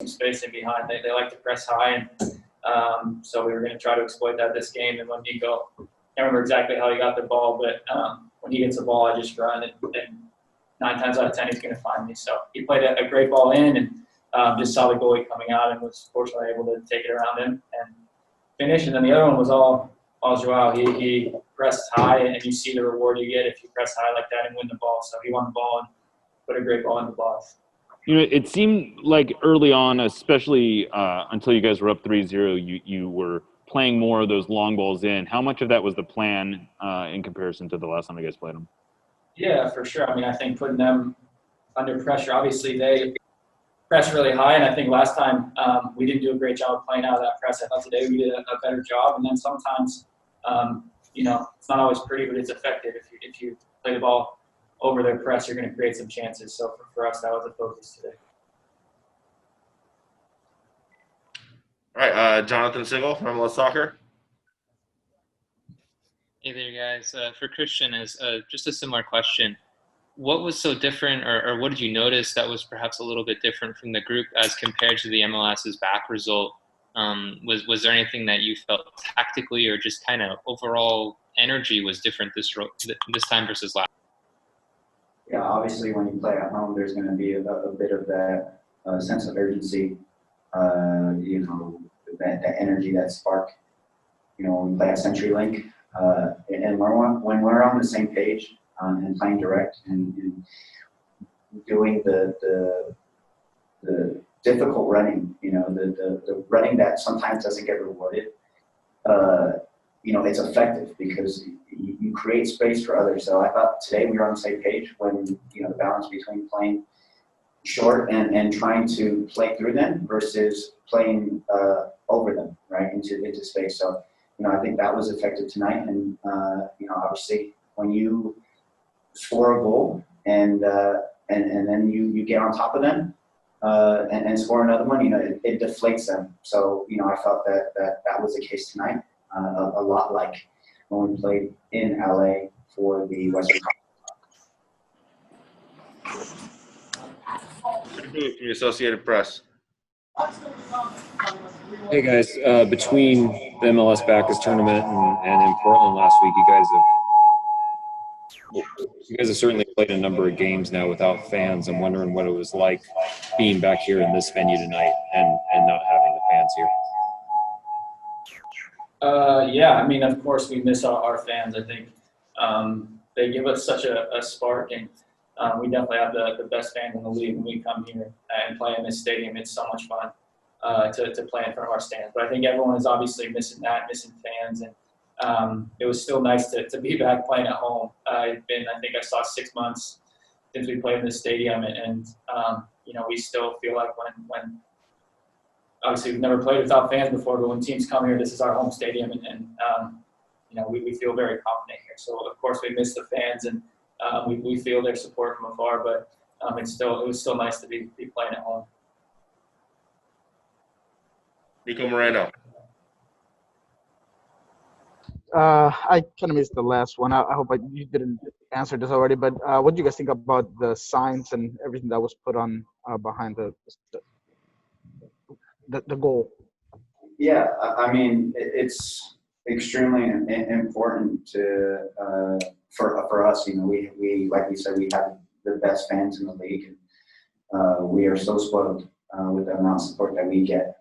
some space in behind. They like to press high, and so we were going to try to exploit that this game. And when Nico, I can't remember exactly how he got the ball, but when he gets the ball, I just run, and 9 times out of 10 he's going to find me. So he played a great ball in, and just saw the goalie coming out, and was fortunately able to take it around him and finish. And then the other one was all Joao. He pressed high, and you see the reward you get if you press high like that and win the ball. So he won the ball and put a great ball in the box. It seemed like early on, especially until you guys were up 3-0, you were playing more of those long balls in. How much of that was the plan in comparison to the last time you guys played them? Yeah, for sure. I mean, I think putting them under pressure, obviously they press really high, and I think last time we didn't do a great job of playing out of that press. I thought today we did a better job, and then sometimes, it's not always pretty, but it's effective. If you play the ball over their press, you're going to create some chances. So for us, that was a focus today. All right, Jonathan Sigel from Let's Soccer. Hey there, guys. For Cristian, just a similar question. What was so different, or what did you notice that was perhaps a little bit different from the group as compared to the MLS's back result? Was there anything that you felt tactically or just kind of overall energy was different this time versus last? Yeah, obviously when you play at home, there's going to be a bit of that sense of urgency, that energy, that spark, when we play at CenturyLink. And when we're on the same page and playing direct and doing the difficult running, the running that sometimes doesn't get rewarded, it's effective because you create space for others. So I thought today we were on the same page when, the balance between playing short and trying to play through them versus playing over them, right, into space. So, I think that was effective tonight. And, obviously when you score a goal and then you get on top of them and score another one, it deflates them. So, I felt that was the case tonight. A lot like when we played in LA for the Western Conference. From the Associated Press. Hey guys, between the MLS Backers tournament and in Portland last week, you guys have certainly played a number of games now without fans. I'm wondering what it was like being back here in this venue tonight and not having the fans here. Yeah, I mean, of course we miss our fans. I think they give us such a spark, and we definitely have the best fans in the league when we come here and play in this stadium. It's so much fun to play in front of our stands. But I think everyone is obviously missing fans, and it was still nice to be back playing at home. I think I saw 6 months since we played in this stadium, and we still feel like when obviously we've never played without fans before, but when teams come here, this is our home stadium, and we feel very confident here. So of course we miss the fans, and we feel their support from afar, but it was still nice to be playing at home. Nico Moreno. I kind of missed the last one. I hope you didn't answer this already, but what do you guys think about the signs and everything that was put on behind the goal? Yeah, I mean, it's extremely important for us. We like we said, we have the best fans in the league, and we are so spoiled with the amount of support that we get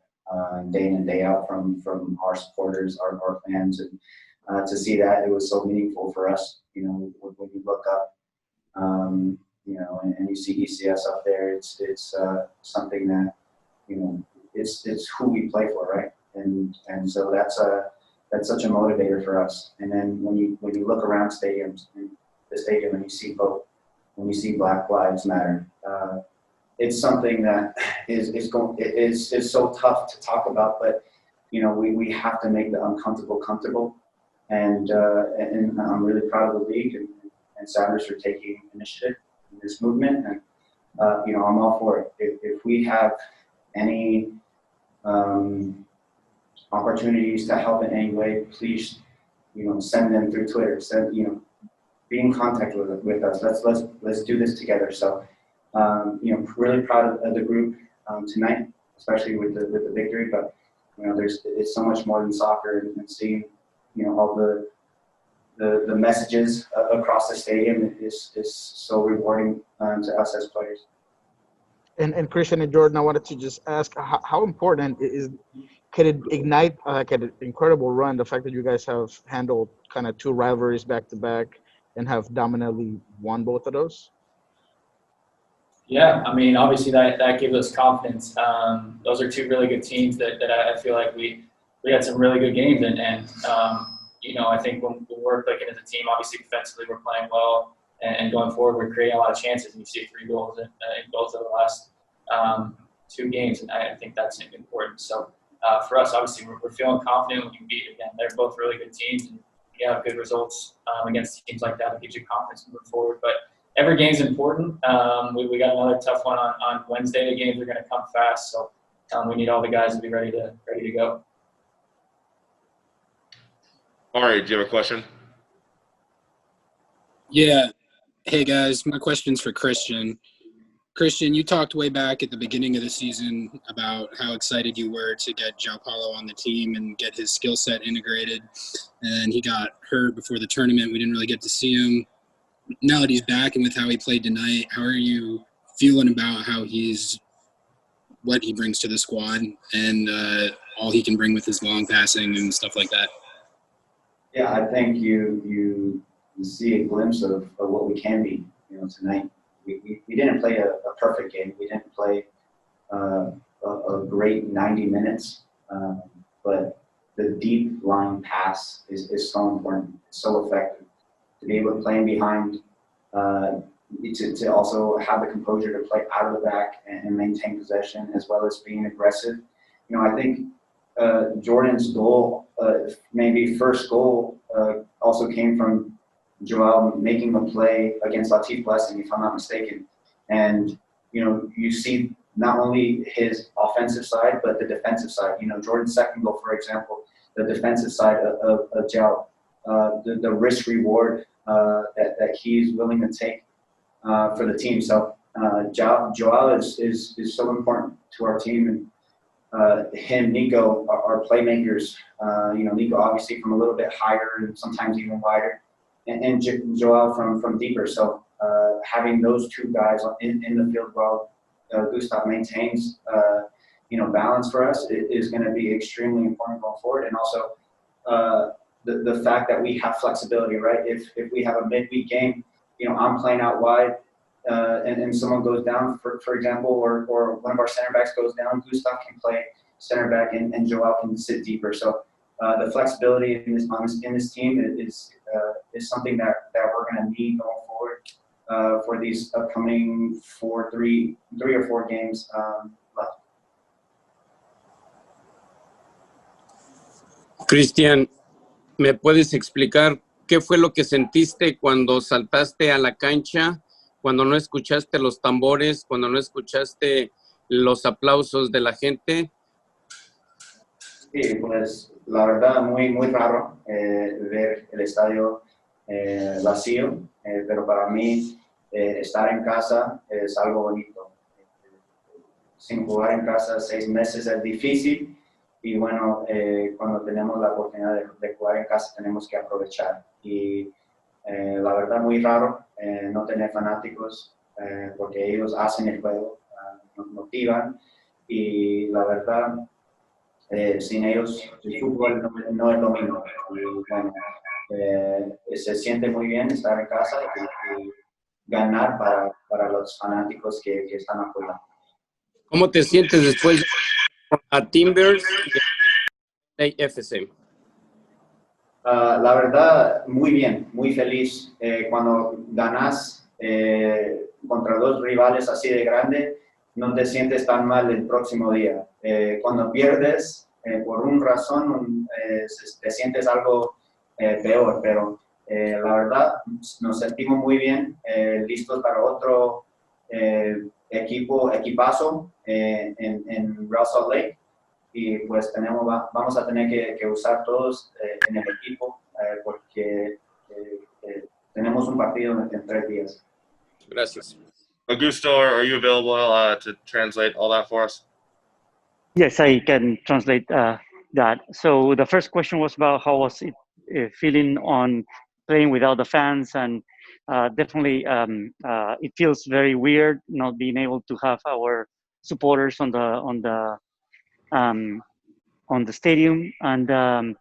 day in and day out from our supporters, our fans, and to see that, it was so meaningful for us. When you look up, and you see ECS up there, it's something that it's who we play for, right? And so that's such a motivator for us. And then when you look around the stadium and you see both, when you see Black Lives Matter, it's something that is so tough to talk about, but we have to make the uncomfortable comfortable. And I'm really proud of the league and Sounders for taking initiative in this movement. And I'm all for it. If we have any opportunities to help in any way, please, send them through Twitter. Be in contact with us. Let's do this together. So, really proud of the group tonight. especially with the victory. But it's so much more than soccer, and seeing all the messages across the stadium is so rewarding to us as players. And Cristian and Jordan, I wanted to just ask, how important could it ignite like an incredible run, the fact that you guys have handled kind of 2 rivalries back to back and have dominantly won both of those? Yeah, I mean, obviously that gives us confidence. Those are 2 really good teams that I feel like we had some really good games, and I think when we're clicking as a team, obviously defensively we're playing well, and going forward we're creating a lot of chances, and you see 3 goals in both of the last 2 games, and I think that's important. So for us, obviously we're feeling confident we can beat again. They're both really good teams, and you have good results against teams like that. It gives you confidence moving forward. But every game's important. We got another tough one on Wednesday. The games are going to come fast, so we need all the guys to be ready to go. Ari, do you have a question? Yeah. Hey, guys. My question's for Cristian. Cristian, you talked way back at the beginning of the season about how excited you were to get João Paulo on the team and get his skill set integrated. And he got hurt before the tournament. We didn't really get to see him. Now that he's back and with how he played tonight, how are you feeling about what he brings to the squad and all he can bring with his long passing and stuff like that? Yeah, I think you see a glimpse of what we can be. Tonight we didn't play a perfect game. We didn't play a great 90 minutes, but the deep line pass is so important. It's so effective to be able to play behind, to also have the composure to play out of the back and maintain possession, as well as being aggressive. I think Jordan's goal, maybe first goal, also came from João making a play against Latif Blessing, if I'm not mistaken. And, you see not only his offensive side, but the defensive side. Jordan's second goal, for example, the defensive side of João, the risk reward that he's willing to take for the team. So João is so important to our team, and Nico are playmakers. Nico obviously from a little bit higher and sometimes even wider, and João from deeper. So having those 2 guys in the field while Gustav maintains balance for us is going to be extremely important going forward. And also the fact that we have flexibility, right? If we have a midweek game, I'm playing out wide, and someone goes down, for example, or one of our center backs goes down, Gustav can play center back, and João can sit deeper. So the flexibility in this team is something that we're going to need going forward for these upcoming 3 or 4 games left. Cristian, ¿me puedes explicar qué fue lo que sentiste cuando saltaste a la cancha, cuando no escuchaste los tambores, cuando no escuchaste los aplausos de la gente? Sí, pues la verdad muy raro ver el estadio vacío, pero para mí estar en casa es algo bonito. Sin jugar en casa 6 meses es difícil. Y bueno, cuando tenemos la oportunidad de jugar en casa tenemos que aprovechar. Y la verdad muy raro no tener fanáticos porque ellos hacen el juego, nos motivan, y la verdad sin ellos el fútbol no es lo mismo. Y bueno, se siente muy bien estar en casa y ganar para los fanáticos que están apoyando. ¿Cómo te sientes después a Timbers y LAFC? La verdad, muy bien, muy feliz. Cuando ganas contra 2 rivales así de grande, no te sientes tan mal el próximo día. Cuando pierdes, por una razón, te sientes algo peor, pero la verdad, nos sentimos muy bien, listos para otro equipazo en Real Salt Lake. Y pues vamos a tener que usar todos en el equipo porque tenemos un partido en 3 días. Gracias. Augusto, are you available to translate all that for us? Yes, I can translate that. So the first question was about how was it feeling on playing without the fans, and definitely it feels very weird not being able to have our supporters um, on the stadium, and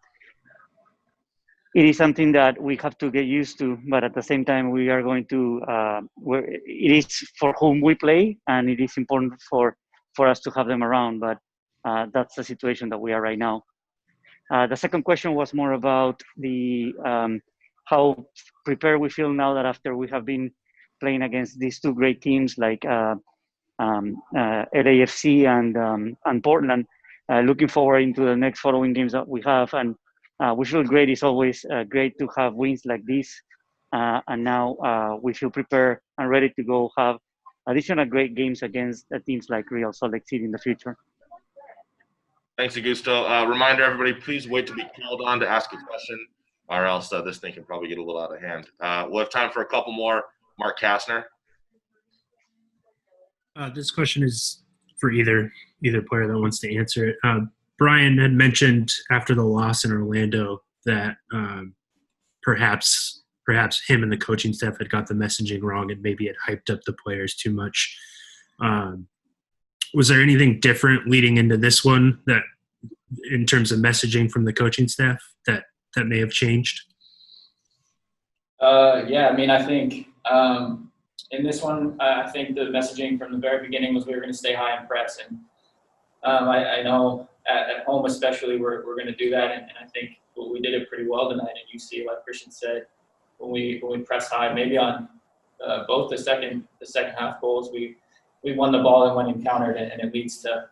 it is something that we have to get used to. But at the same time, we are going to it is for whom we play, and it is important for us to have them around. But that's the situation that we are right now. The second question was more about the how prepared we feel now that after we have been playing against these two great teams like LAFC and Portland. Looking forward into the next following games that we have, and we feel great. It's always great to have wins like this, and now we feel prepared and ready to go have additional great games against teams like Real Salt Lake City in the future. Thanks, Augusto. Reminder, everybody, please wait to be called on to ask a question, or else this thing can probably get a little out of hand. We'll have time for a couple more. Mark Kastner. This question is for either player that wants to answer it. Brian had mentioned after the loss in Orlando that perhaps him and the coaching staff had got the messaging wrong and maybe it hyped up the players too much. Was there anything different leading into this one that, in terms of messaging from the coaching staff, that may have changed? Yeah, I mean, I think in this one, I think the messaging from the very beginning was we were going to stay high and press, and I know at home especially we're going to do that, and I think we did it pretty well tonight. And you see, like Cristian said, when we press high, maybe on both the second half goals, we won the ball and went and countered it, and it leads to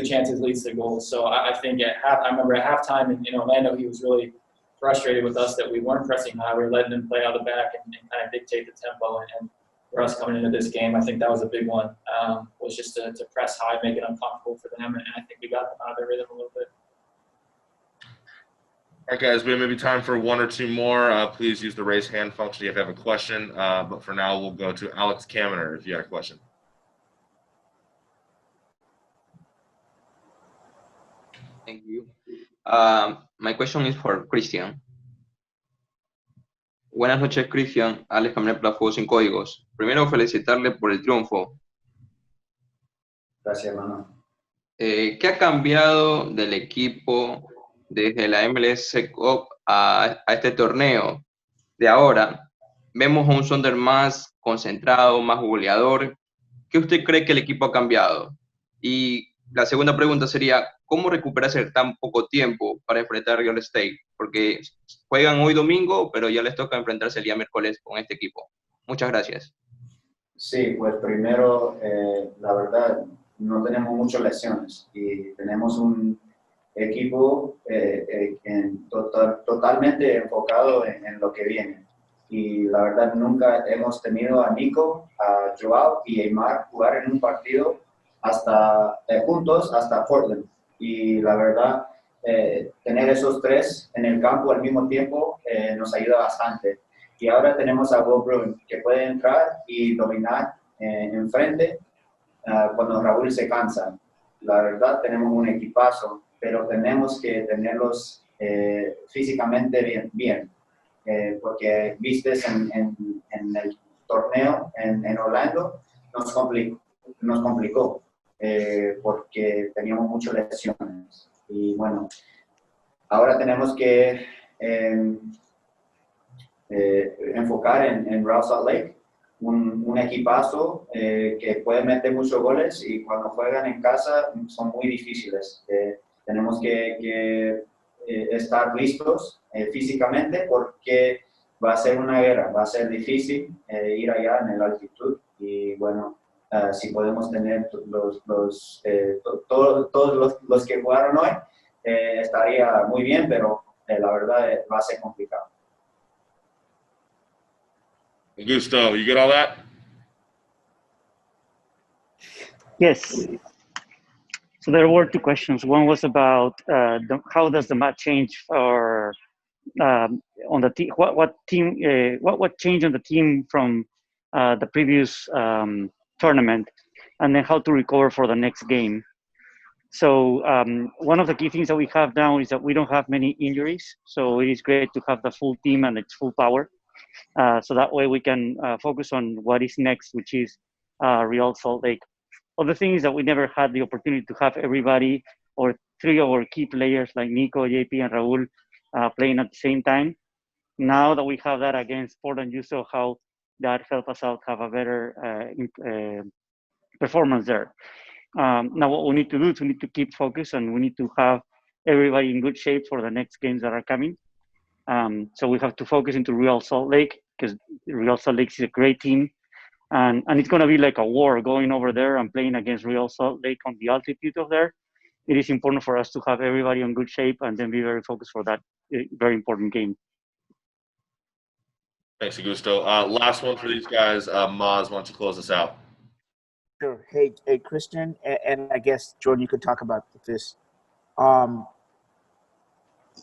chances, leads to goals. So I think I remember at halftime in Orlando, he was really frustrated with us that we weren't pressing high. We were letting them play out the back and kind of dictate the tempo. And for us coming into this game, I think that was a big one, was just to press high, make it uncomfortable for them. And I think we got them out of their rhythm a little bit. All right, guys, we have maybe time for one or two more. Please use the raise hand function if you have a question. But for now, we'll go to Alex Kamener if you got a question. Thank you. My question is for Cristian. Buenas noches, Cristian. Alex Kamener, Plafo Sin Códigos. Primero, felicitarle por el triunfo. Gracias, hermano. ¿Qué ha cambiado del equipo desde la MLS Cup a este torneo de ahora? Vemos a un Sonder más concentrado, más goleador. ¿Qué usted cree que el equipo ha cambiado? Y la segunda pregunta sería, ¿cómo recuperarse en tan poco tiempo para enfrentar a Real Estate? Porque juegan hoy domingo, pero ya les toca enfrentarse el día miércoles con este equipo. Muchas gracias. Sí, pues primero, la verdad, no tenemos muchas lesiones y tenemos un equipo totalmente enfocado en lo que viene. Y la verdad, nunca hemos tenido a Nico, a Joao y a Aymar jugar en un partido juntos hasta Portland. Y la verdad, tener esos tres en el campo al mismo tiempo nos ayuda bastante. Y ahora tenemos a Will Bruin, que puede entrar y dominar enfrente cuando Raúl se cansa. La verdad, tenemos un equipazo, pero tenemos que tenerlos físicamente bien. Porque vistes en el torneo en Orlando, nos complicó porque teníamos muchas lesiones. Y bueno, ahora tenemos que enfocar en Real Salt Lake, un equipazo que puede meter muchos goles y cuando juegan en casa son muy difíciles. Tenemos que estar listos físicamente porque va a ser una guerra, va a ser difícil ir allá en la altitud y bueno, si podemos tener todos los que jugaron hoy, estaría muy bien, pero la verdad va a ser complicado. Augusto, you get all that? Yes. So there were two questions. One was about how does the match change for on the team? What changed on the team from the previous tournament, and then how to recover for the next game. So one of the key things that we have now is that we don't have many injuries. So it is great to have the full team and its full power. So that way we can focus on what is next, which is Real Salt Lake. Other thing is that we never had the opportunity to have everybody or three of our key players like Nico, JP, and Raul playing at the same time. Now that we have that against Portland, you saw how that helped us out have a better performance there. Now what we need to do is we need to keep focus and we need to have everybody in good shape for the next games that are coming. So we have to focus into Real Salt Lake because Real Salt Lake is a great team. And it's going to be like a war going over there and playing against Real Salt Lake on the altitude of there. It is important for us to have everybody in good shape and then be very focused for that very important game. Thanks, Augusto. Last one for these guys. Maz wants to close us out. Sure. Hey, Cristian, and I guess, Jordan, you could talk about this.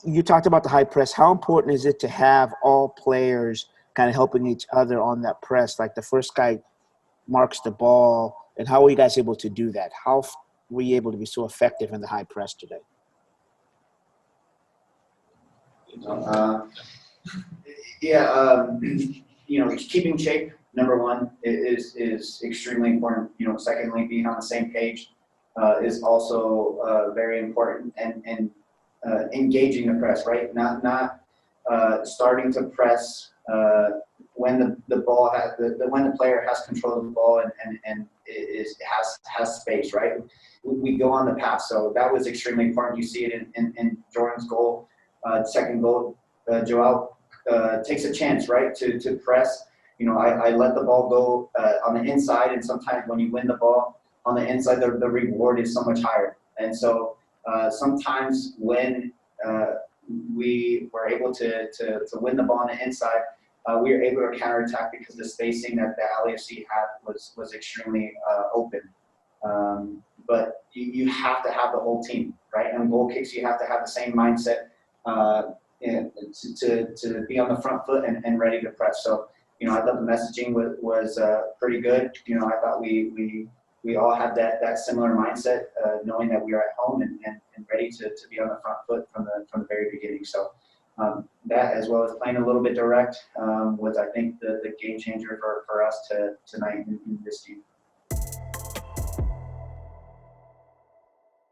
You talked about the high press. How important is it to have all players kind of helping each other on that press? Like the first guy marks the ball, and how were you guys able to do that? How were you able to be so effective in the high press today? Keeping shape, number one, is extremely important. Secondly, being on the same page is also very important, and engaging the press, right? Not starting to press when the ball has when the player has control of the ball and has space, right? We go on the pass, so that was extremely important. You see it in Jordan's goal, second goal. Joel takes a chance, right, to press. I let the ball go on the inside, and sometimes when you win the ball on the inside, the reward is so much higher. And so sometimes when we were able to win the ball on the inside, we were able to counterattack because the spacing that the LAFC had was extremely open. But you have to have the whole team, right? And goal kicks, you have to have the same mindset to be on the front foot and ready to press. So, I thought the messaging was pretty good. I thought we all had that similar mindset, knowing that we are at home and ready to be on the front foot from the very beginning. So that, as well as playing a little bit direct, was, I think, the game changer for us tonight in this team.